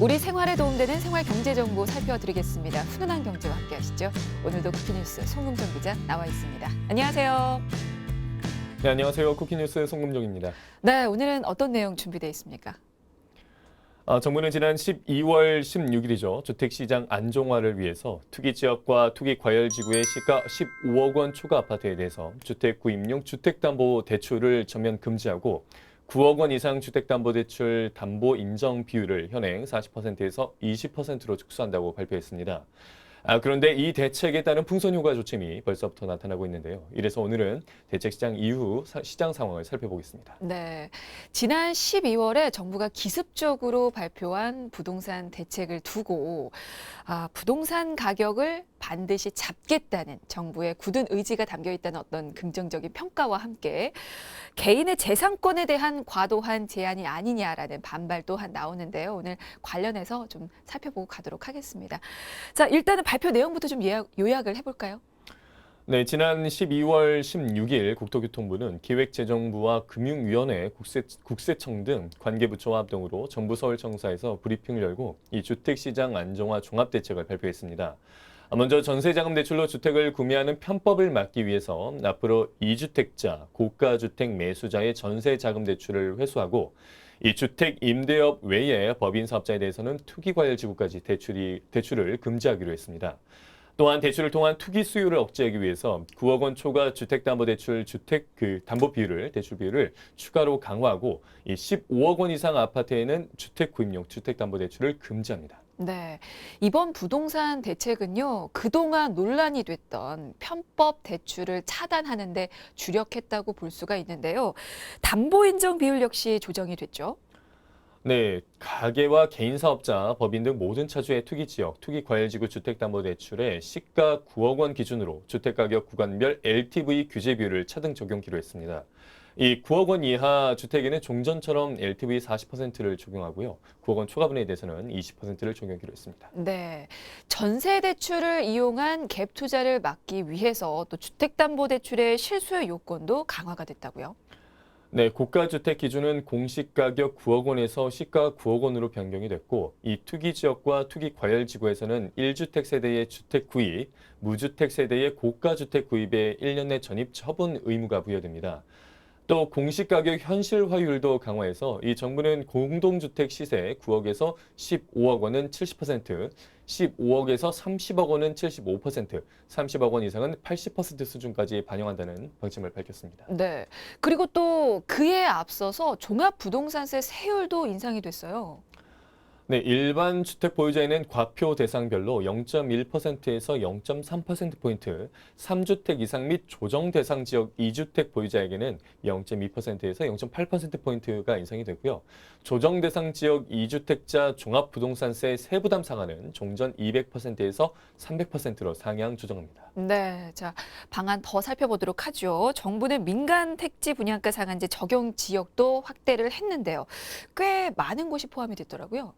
우리 생활에 도움되는 생활 경제 정보 살펴드리겠습니다. 훈훈한 경제와 함께하시죠. 오늘도 쿠키뉴스 송금정 기자 나와 있습니다. 안녕하세요. 네, 안녕하세요. 쿠키뉴스 송금정입니다. 네, 오늘은 어떤 내용 준비되어 있습니까? 정부는 지난 12월 16일이죠. 주택시장 안정화를 위해서 투기지역과 투기과열지구의 시가 15억 원 초과 아파트에 대해서 주택 구입용 주택담보대출을 전면 금지하고 9억 원 이상 주택담보대출 담보 인정 비율을 현행 40%에서 20%로 축소한다고 발표했습니다. 그런데 이 대책에 따른 풍선 효과 조짐이 벌써부터 나타나고 있는데요. 이래서 오늘은 대책 시장 이후 시장 상황을 살펴보겠습니다. 네, 지난 12월에 정부가 기습적으로 발표한 부동산 대책을 두고 부동산 가격을 반드시 잡겠다는 정부의 굳은 의지가 담겨 있다는 어떤 긍정적인 평가와 함께 개인의 재산권에 대한 과도한 제한이 아니냐라는 반발 또한 나오는데요. 오늘 관련해서 좀 살펴보고 가도록 하겠습니다. 자, 일단은 발표 내용부터 좀 요약을 해볼까요? 네, 지난 12월 16일 국토교통부는 기획재정부와 금융위원회, 국세청 등 관계부처와 합동으로 정부 서울청사에서 브리핑을 열고 이 주택시장 안정화 종합대책을 발표했습니다. 먼저 전세자금 대출로 주택을 구매하는 편법을 막기 위해서 앞으로 2주택자, 고가주택 매수자의 전세자금 대출을 회수하고 이 주택 임대업 외에 법인 사업자에 대해서는 투기과열지구까지 대출을 금지하기로 했습니다. 또한 대출을 통한 투기 수요를 억제하기 위해서 9억 원 초과 주택담보대출 담보 비율을 대출 비율을 추가로 강화하고 이 15억 원 이상 아파트에는 주택 구입용 주택담보대출을 금지합니다. 네, 이번 부동산 대책은요, 그동안 논란이 됐던 편법 대출을 차단하는 데 주력했다고 볼 수가 있는데요. 담보 인정 비율 역시 조정이 됐죠. 네, 가계와 개인 사업자, 법인 등 모든 차주의 투기지역, 투기과열지구 주택담보대출에 시가 9억 원 기준으로 주택가격 구간별 LTV 규제 비율을 차등 적용키로 했습니다. 이 9억 원 이하 주택에는 종전처럼 LTV 40%를 적용하고요. 9억 원 초과분에 대해서는 20%를 적용키로 했습니다. 네, 전세 대출을 이용한 갭 투자를 막기 위해서 또 주택담보대출의 실수요 요건도 강화가 됐다고요. 네, 고가주택 기준은 공시가격 9억 원에서 시가 9억 원으로 변경이 됐고 이 투기지역과 투기과열지구에서는 1주택 세대의 주택 구입, 무주택 세대의 고가주택 구입에 1년 내 전입 처분 의무가 부여됩니다. 또 공시가격 현실화율도 강화해서 이 정부는 공동주택 시세 9억에서 15억 원은 70%, 15억에서 30억 원은 75%, 30억 원 이상은 80% 수준까지 반영한다는 방침을 밝혔습니다. 네, 그리고 또 그에 앞서서 종합부동산세 세율도 인상이 됐어요. 네, 일반 주택 보유자에는 과표 대상별로 0.1%에서 0.3%포인트, 3주택 이상 및 조정 대상 지역 2주택 보유자에게는 0.2%에서 0.8%포인트가 인상이 되고요. 조정 대상 지역 2주택자 종합부동산세 세부담 상한은 종전 200%에서 300%로 상향 조정합니다. 네, 자, 방안 더 살펴보도록 하죠. 정부는 민간 택지 분양가 상한제 적용 지역도 확대를 했는데요. 꽤 많은 곳이 포함이 됐더라고요.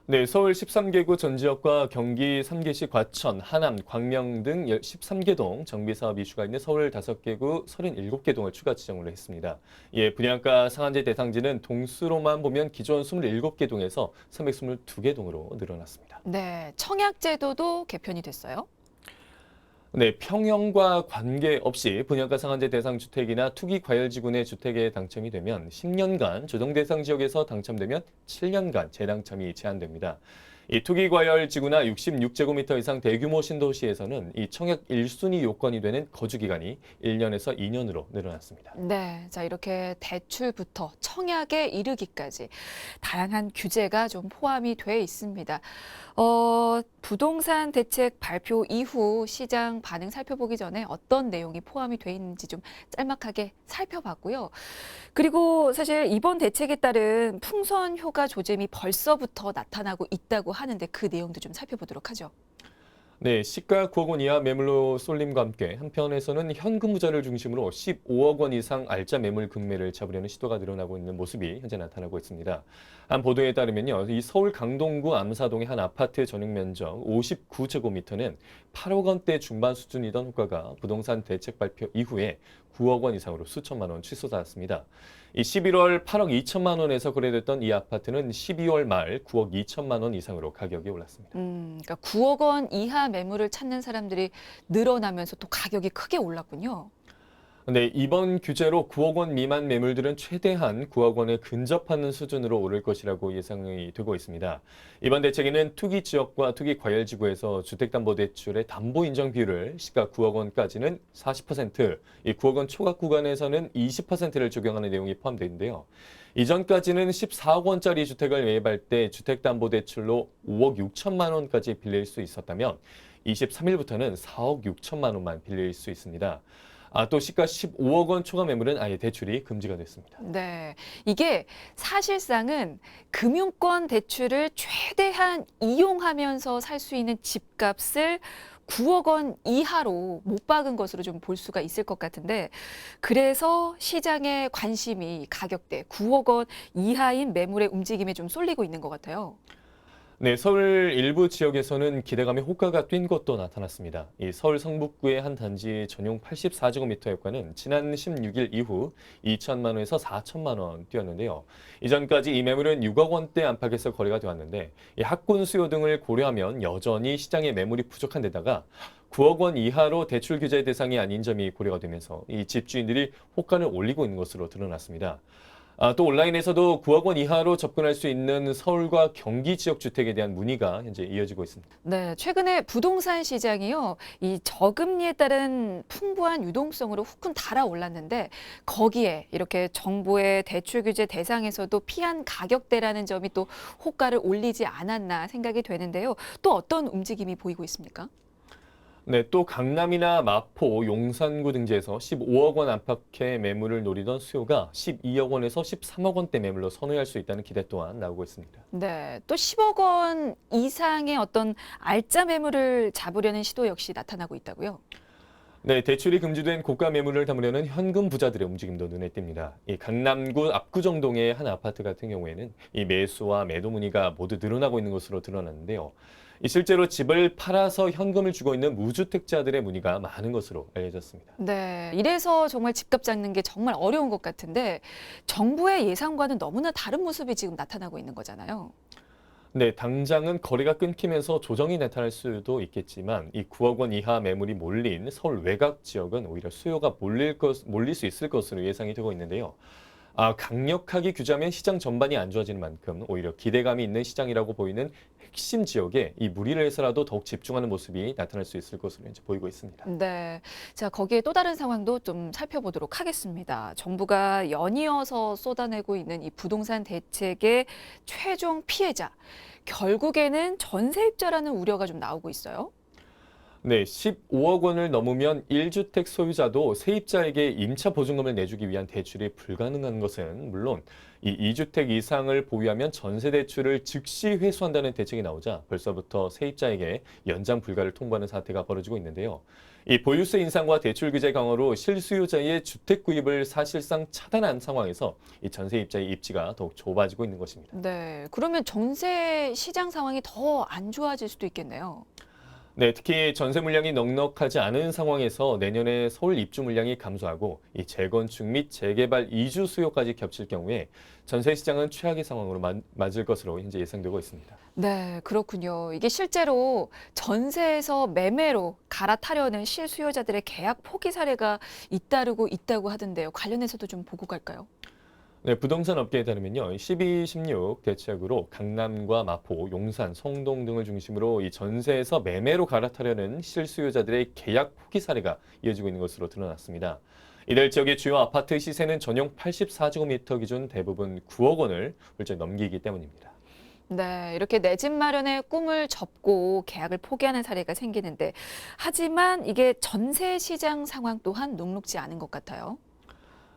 네, 서울 13개구 전 지역과 경기 3개시 과천, 하남, 광명 등 13개 동 정비사업 이슈가 있는 서울 5개구 37개 동을 추가 지정을 했습니다. 분양가 상한제 대상지는 동수로만 보면 기존 27개 동에서 322개 동으로 늘어났습니다. 네, 청약제도도 개편이 됐어요. 네, 평형과 관계없이 분양가 상한제 대상 주택이나 투기과열지구 내 주택에 당첨이 되면 10년간 조정 대상 지역에서 당첨되면 7년간 재당첨이 제한됩니다. 이 투기과열지구나 66제곱미터 이상 대규모 신도시에서는 이 청약 1순위 요건이 되는 거주기간이 1년에서 2년으로 늘어났습니다. 네, 자, 이렇게 대출부터 청약에 이르기까지 다양한 규제가 좀 포함이 돼 있습니다. 부동산 대책 발표 이후 시장 반응 살펴보기 전에 어떤 내용이 포함이 돼 있는지 좀 짤막하게 살펴봤고요. 그리고 사실 이번 대책에 따른 풍선 효과 조짐이 벌써부터 나타나고 있다고 하는데 그 내용도 좀 살펴보도록 하죠. 네, 시가 9억 원 이하 매물로 쏠림과 함께 한편에서는 현금 무자를 중심으로 15억 원 이상 알짜 매물 금매를 잡으려는 시도가 늘어나고 있는 모습이 현재 나타나고 있습니다. 한 보도에 따르면요, 이 서울 강동구 암사동의 한 아파트 전용 면적 59제곱미터는 8억 원대 중반 수준이던 호가가 부동산 대책 발표 이후에 9억 원 이상으로 수천만 원 취소받았습니다. 이 11월 8억 2천만 원에서 거래됐던 이 아파트는 12월 말 9억 2천만 원 이상으로 가격이 올랐습니다. 그러니까 9억 원 이하 매물을 찾는 사람들이 늘어나면서 또 가격이 크게 올랐군요. 네, 이번 규제로 9억 원 미만 매물들은 최대한 9억 원에 근접하는 수준으로 오를 것이라고 예상이 되고 있습니다. 이번 대책에는 투기 지역과 투기 과열 지구에서 주택담보대출의 담보 인정 비율을 시가 9억 원까지는 40%, 이 9억 원 초과 구간에서는 20%를 적용하는 내용이 포함되어 있는데요. 이전까지는 14억 원짜리 주택을 매입할 때 주택담보대출로 5억 6천만 원까지 빌릴 수 있었다면 23일부터는 4억 6천만 원만 빌릴 수 있습니다. 또 시가 15억 원 초과 매물은 아예 대출이 금지가 됐습니다. 네, 이게 사실상은 금융권 대출을 최대한 이용하면서 살 수 있는 집값을 9억 원 이하로 못 박은 것으로 좀 볼 수가 있을 것 같은데, 그래서 시장의 관심이 가격대 9억 원 이하인 매물의 움직임에 좀 쏠리고 있는 것 같아요. 네, 서울 일부 지역에서는 기대감의 호가가 뛴 것도 나타났습니다. 이 서울 성북구의 한 단지 전용 84제곱미터 호가는 지난 16일 이후 2천만 원에서 4천만 원 뛰었는데요. 이전까지 이 매물은 6억 원대 안팎에서 거래가 되었는데 이 학군 수요 등을 고려하면 여전히 시장에 매물이 부족한 데다가 9억 원 이하로 대출 규제 대상이 아닌 점이 고려가 되면서 이 집주인들이 호가를 올리고 있는 것으로 드러났습니다. 또 온라인에서도 9억 원 이하로 접근할 수 있는 서울과 경기 지역 주택에 대한 문의가 현재 이어지고 있습니다. 네, 최근에 부동산 시장이요, 이 저금리에 따른 풍부한 유동성으로 후끈 달아올랐는데 거기에 이렇게 정부의 대출 규제 대상에서도 피한 가격대라는 점이 또 호가를 올리지 않았나 생각이 되는데요. 또 어떤 움직임이 보이고 있습니까? 네, 또 강남이나 마포, 용산구 등지에서 15억 원 안팎의 매물을 노리던 수요가 12억 원에서 13억 원대 매물로 선회할 수 있다는 기대 또한 나오고 있습니다. 네, 또 10억 원 이상의 어떤 알짜 매물을 잡으려는 시도 역시 나타나고 있다고요? 네, 대출이 금지된 고가 매물을 담으려는 현금 부자들의 움직임도 눈에 띕니다. 이 강남구 압구정동의 한 아파트 같은 경우에는 이 매수와 매도 문의가 모두 늘어나고 있는 것으로 드러났는데요. 실제로 집을 팔아서 현금을 주고 있는 무주택자들의 문의가 많은 것으로 알려졌습니다. 네, 이래서 정말 집값 잡는 게 정말 어려운 것 같은데 정부의 예상과는 너무나 다른 모습이 지금 나타나고 있는 거잖아요. 네, 당장은 거래가 끊기면서 조정이 나타날 수도 있겠지만 이 9억 원 이하 매물이 몰린 서울 외곽 지역은 오히려 수요가 몰릴 수 있을 것으로 예상이 되고 있는데요. 강력하게 규제하면 시장 전반이 안 좋아지는 만큼 오히려 기대감이 있는 시장이라고 보이는 핵심 지역에 이 무리를 해서라도 더욱 집중하는 모습이 나타날 수 있을 것으로 이제 보이고 있습니다. 네. 자, 거기에 또 다른 상황도 좀 살펴보도록 하겠습니다. 정부가 연이어서 쏟아내고 있는 이 부동산 대책의 최종 피해자. 결국에는 전세입자라는 우려가 좀 나오고 있어요. 네, 15억 원을 넘으면 1주택 소유자도 세입자에게 임차 보증금을 내주기 위한 대출이 불가능한 것은 물론 이 2주택 이상을 보유하면 전세 대출을 즉시 회수한다는 대책이 나오자 벌써부터 세입자에게 연장 불가를 통보하는 사태가 벌어지고 있는데요. 이 보유세 인상과 대출 규제 강화로 실수요자의 주택 구입을 사실상 차단한 상황에서 이 전세입자의 입지가 더욱 좁아지고 있는 것입니다. 네. 그러면 전세 시장 상황이 더 안 좋아질 수도 있겠네요. 네, 특히 전세 물량이 넉넉하지 않은 상황에서 내년에 서울 입주 물량이 감소하고 이 재건축 및 재개발 이주 수요까지 겹칠 경우에 전세 시장은 최악의 상황으로 맞을 것으로 현재 예상되고 있습니다. 네, 그렇군요. 이게 실제로 전세에서 매매로 갈아타려는 실수요자들의 계약 포기 사례가 잇따르고 있다고 하던데요. 관련해서도 좀 보고 갈까요? 네, 부동산 업계에 따르면요, 12.16 대책으로 강남과 마포, 용산, 성동 등을 중심으로 이 전세에서 매매로 갈아타려는 실수요자들의 계약 포기 사례가 이어지고 있는 것으로 드러났습니다. 이들 지역의 주요 아파트 시세는 전용 84제곱미터 기준 대부분 9억 원을 훌쩍 넘기기 때문입니다. 네, 이렇게 내 집 마련의 꿈을 접고 계약을 포기하는 사례가 생기는데, 하지만 이게 전세 시장 상황 또한 녹록지 않은 것 같아요.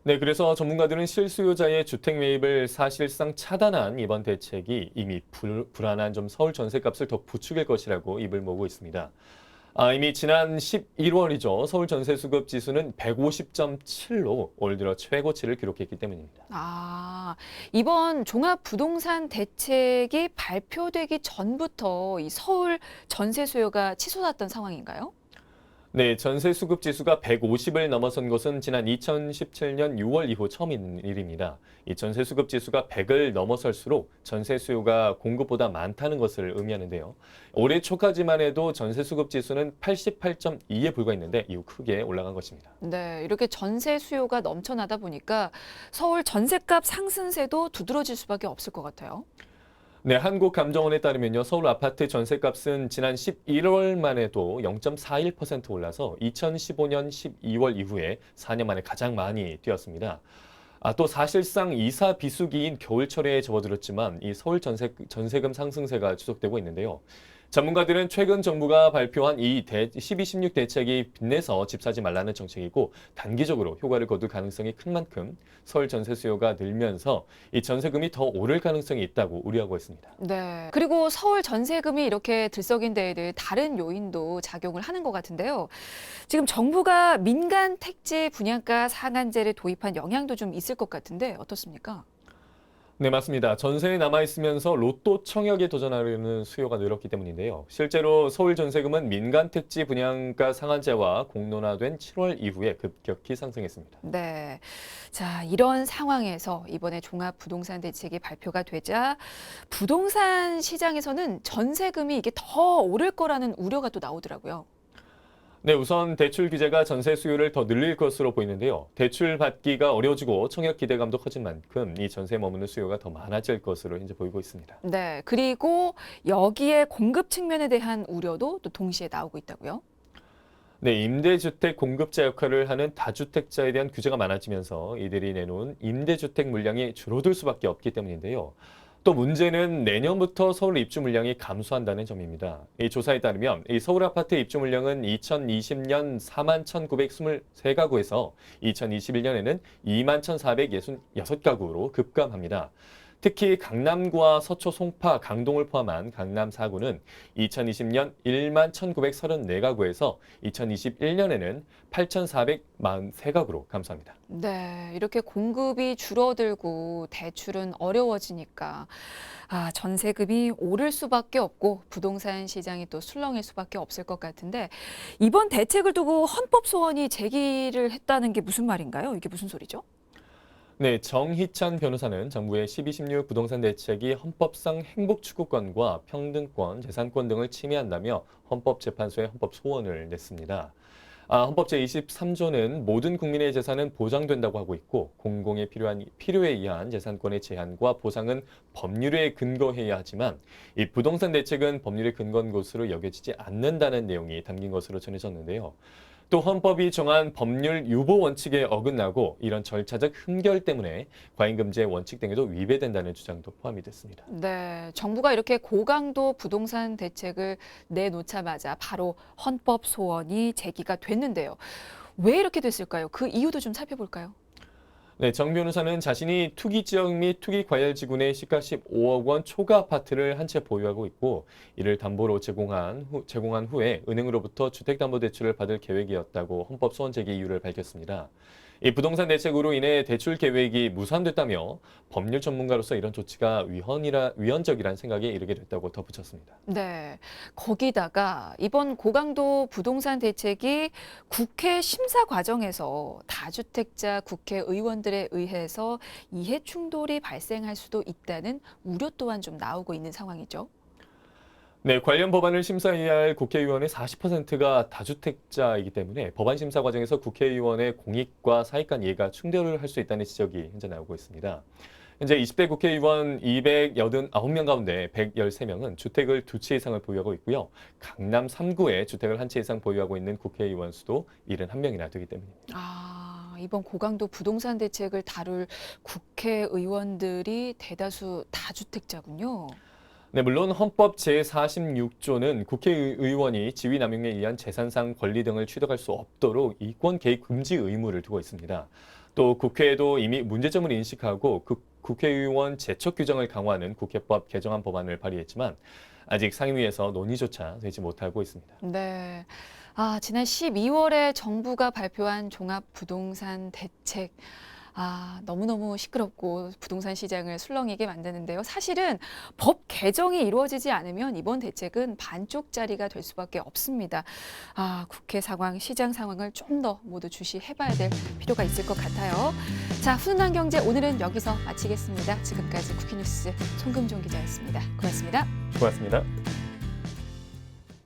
네, 그래서 전문가들은 실수요자의 주택 매입을 사실상 차단한 이번 대책이 이미 불안한 좀 서울 전세값을 더 부추길 것이라고 입을 모으고 있습니다. 이미 지난 11월이죠. 서울 전세 수급 지수는 150.7로 올 들어 최고치를 기록했기 때문입니다. 이번 종합부동산 대책이 발표되기 전부터 이 서울 전세 수요가 치솟았던 상황인가요? 네, 전세 수급 지수가 150을 넘어선 것은 지난 2017년 6월 이후 처음인 일입니다. 이 전세 수급 지수가 100을 넘어설수록 전세 수요가 공급보다 많다는 것을 의미하는데요. 올해 초까지만 해도 전세 수급 지수는 88.2에 불과했는데 이후 크게 올라간 것입니다. 네, 이렇게 전세 수요가 넘쳐나다 보니까 서울 전셋값 상승세도 두드러질 수밖에 없을 것 같아요. 네, 한국감정원에 따르면요. 서울 아파트 전세값은 지난 11월만 해도 0.41% 올라서 2015년 12월 이후에 4년 만에 가장 많이 뛰었습니다. 또 사실상 이사 비수기인 겨울철에 접어들었지만 이 서울 전세금 상승세가 지속되고 있는데요. 전문가들은 최근 정부가 발표한 이 12.16 대책이 빚내서 집 사지 말라는 정책이고 단기적으로 효과를 거둘 가능성이 큰 만큼 서울 전세 수요가 늘면서 이 전세금이 더 오를 가능성이 있다고 우려하고 있습니다. 네. 그리고 서울 전세금이 이렇게 들썩인 데에는 다른 요인도 작용을 하는 것 같은데요. 지금 정부가 민간 택지 분양가 상한제를 도입한 영향도 좀 있을 것 같은데 어떻습니까? 네, 맞습니다. 전세에 남아있으면서 로또 청약에 도전하려는 수요가 늘었기 때문인데요. 실제로 서울 전세금은 민간 택지 분양가 상한제와 공론화된 7월 이후에 급격히 상승했습니다. 네. 자, 이런 상황에서 이번에 종합부동산 대책이 발표가 되자 부동산 시장에서는 전세금이 이게 더 오를 거라는 우려가 또 나오더라고요. 네, 우선 대출 규제가 전세 수요를 더 늘릴 것으로 보이는데요. 대출 받기가 어려워지고 청약 기대감도 커진 만큼 이 전세에 머무는 수요가 더 많아질 것으로 현재 보이고 있습니다. 네. 그리고 여기에 공급 측면에 대한 우려도 또 동시에 나오고 있다고요. 네, 임대주택 공급자 역할을 하는 다주택자에 대한 규제가 많아지면서 이들이 내놓은 임대주택 물량이 줄어들 수밖에 없기 때문인데요. 또 문제는 내년부터 서울 입주 물량이 감소한다는 점입니다. 이 조사에 따르면 이 서울 아파트 입주 물량은 2020년 4만 1,923가구에서 2021년에는 2만 1,466가구로 급감합니다. 특히 강남구와 서초, 송파, 강동을 포함한 강남 4구는 2020년 1만 1,934가구에서 2021년에는 8,443가구로 감소합니다. 네, 이렇게 공급이 줄어들고 대출은 어려워지니까 전세금이 오를 수밖에 없고 부동산 시장이 또 술렁일 수밖에 없을 것 같은데 이번 대책을 두고 헌법 소원이 제기를 했다는 게 무슨 말인가요? 이게 무슨 소리죠? 네, 정희찬 변호사는 정부의 12.16 부동산 대책이 헌법상 행복 추구권과 평등권, 재산권 등을 침해한다며 헌법재판소에 헌법 소원을 냈습니다. 헌법 제23조는 모든 국민의 재산은 보장된다고 하고 있고 공공의 필요에 의한 재산권의 제한과 보상은 법률에 근거해야 하지만 이 부동산 대책은 법률에 근거한 것으로 여겨지지 않는다는 내용이 담긴 것으로 전해졌는데요. 또 헌법이 정한 법률 유보 원칙에 어긋나고 이런 절차적 흠결 때문에 과잉금지의 원칙 등에도 위배된다는 주장도 포함이 됐습니다. 네, 정부가 이렇게 고강도 부동산 대책을 내놓자마자 바로 헌법 소원이 제기가 됐는데요. 왜 이렇게 됐을까요? 그 이유도 좀 살펴볼까요? 네, 정 변호사는 자신이 투기 지역 및 투기 과열 지구내 시가 15억 원 초과 아파트를 한 채 보유하고 있고 이를 담보로 제공한 후에 은행으로부터 주택담보대출을 받을 계획이었다고 헌법 소원 제기 이유를 밝혔습니다. 이 부동산 대책으로 인해 대출 계획이 무산됐다며 법률 전문가로서 이런 조치가 위헌적이라는 생각에 이르게 됐다고 덧붙였습니다. 네, 거기다가 이번 고강도 부동산 대책이 국회 심사 과정에서 다주택자 국회의원들에 의해서 이해 충돌이 발생할 수도 있다는 우려 또한 좀 나오고 있는 상황이죠. 네, 관련 법안을 심사해야 할 국회의원의 40%가 다주택자이기 때문에 법안 심사 과정에서 국회의원의 공익과 사익 간 이해가 충돌을 할 수 있다는 지적이 현재 나오고 있습니다. 현재 20대 국회의원 289명 가운데 113명은 주택을 두 채 이상을 보유하고 있고요. 강남 3구에 주택을 한 채 이상 보유하고 있는 국회의원 수도 71명이나 되기 때문입니다. 이번 고강도 부동산 대책을 다룰 국회의원들이 대다수 다주택자군요. 네, 물론 헌법 제46조는 국회의원이 지위남용에 의한 재산상 권리 등을 취득할 수 없도록 이권 개입 금지 의무를 두고 있습니다. 또 국회에도 이미 문제점을 인식하고 국회의원 제척 규정을 강화하는 국회법 개정안 법안을 발의했지만 아직 상임위에서 논의조차 되지 못하고 있습니다. 네. 지난 12월에 정부가 발표한 종합부동산 대책. 너무너무 시끄럽고 부동산 시장을 술렁이게 만드는데요. 사실은 법 개정이 이루어지지 않으면 이번 대책은 반쪽짜리가 될 수밖에 없습니다. 국회 상황, 시장 상황을 좀 더 모두 주시해봐야 될 필요가 있을 것 같아요. 자, 훈훈한 경제 오늘은 여기서 마치겠습니다. 지금까지 쿠키뉴스 송금종 기자였습니다. 고맙습니다. 고맙습니다.